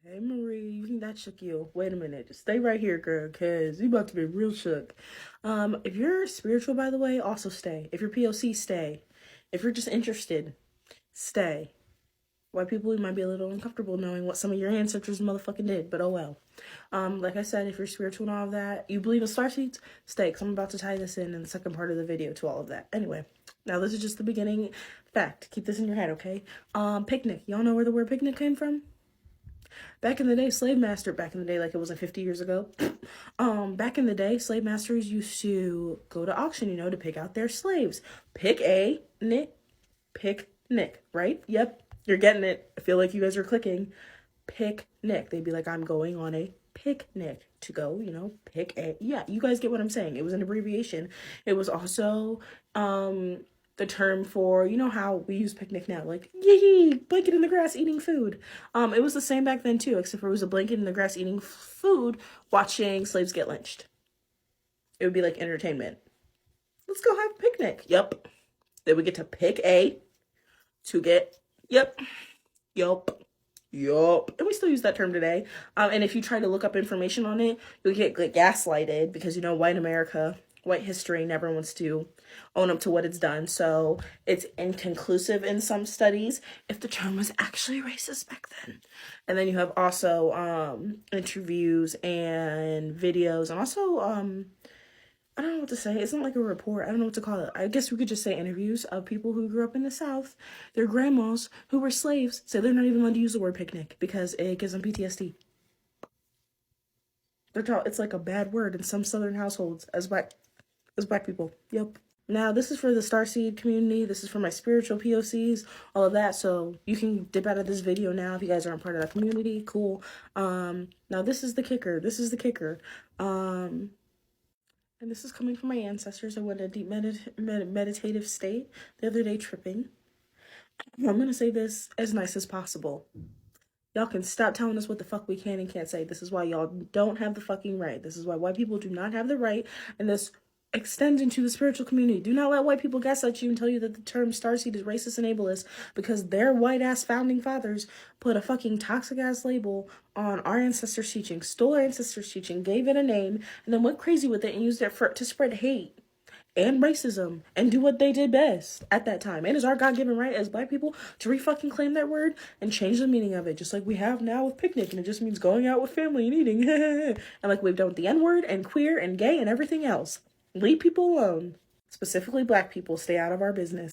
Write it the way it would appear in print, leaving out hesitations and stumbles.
Hey Marie, you think that shook you? Wait a minute. Just stay right here, girl, cause you about to be real shook. If you're spiritual, by the way, also stay. If you're POC, stay. If you're just interested, stay. White people, you might be a little uncomfortable knowing what some of your ancestors motherfucking did, but oh well. Like I said, if you're spiritual and all of that, you believe in starseeds, stay, because I'm about to tie this in the second part of the video to all of that. Anyway, now this is just the beginning fact. Keep this in your head, okay? Picnic. Y'all know where the word picnic came from? Back in the day, back in the day, like it was like 50 years ago. Back in the day, slave masters used to go to auction, to pick out their slaves. Pick a Nick, pick Nick, right? Yep, you're getting it. I feel like you guys are clicking. Pick Nick. They'd be like, I'm going on a picnic to go, pick a. Yeah, you guys get what I'm saying. It was an abbreviation. It was also, the term for, how we use picnic now, like, yee, blanket in the grass eating food. It was the same back then too, except for it was a blanket in the grass eating food, watching slaves get lynched. It would be like entertainment. Let's go have a picnic. Yep. Then we get to pick a to get, yep, yup. Yup. And we still use that term today. And if you try to look up information on it, you'll get gaslighted because, white America, white history never wants to own up to what it's done. So it's inconclusive in some studies if the term was actually racist back then. And then you have also interviews and videos and also I don't know what to say. It's not like a report. I don't know what to call it. I guess we could just say interviews of people who grew up in the South. Their grandmas who were slaves say they're not even allowed to use the word picnic because it gives them PTSD. It's like a bad word in some Southern households as black people. Yep. Now this is for the Starseed community. This is for my spiritual POCs, all of that. So you can dip out of this video now if you guys aren't part of that community. Cool. Now this is the kicker. And this is coming from my ancestors. I went in a deep meditative state the other day tripping. I'm going to say this as nice as possible. Y'all can stop telling us what the fuck we can and can't say. This is why y'all don't have the fucking right. This is why white people do not have the right. And this extends into the spiritual community. Do not let white people gaslight you and tell you that the term starseed is racist and ableist because their white ass founding fathers put a fucking toxic ass label on our ancestors' teaching, stole our ancestors' teaching, gave it a name, and then went crazy with it and used it to spread hate and racism and do what they did best at that time. And it's our God-given right as black people to re-fucking claim that word and change the meaning of it, just like we have now with picnic, and it just means going out with family and eating. And like we've done with the N-word and queer and gay and everything else. Leave people alone. Specifically black people, stay out of our business.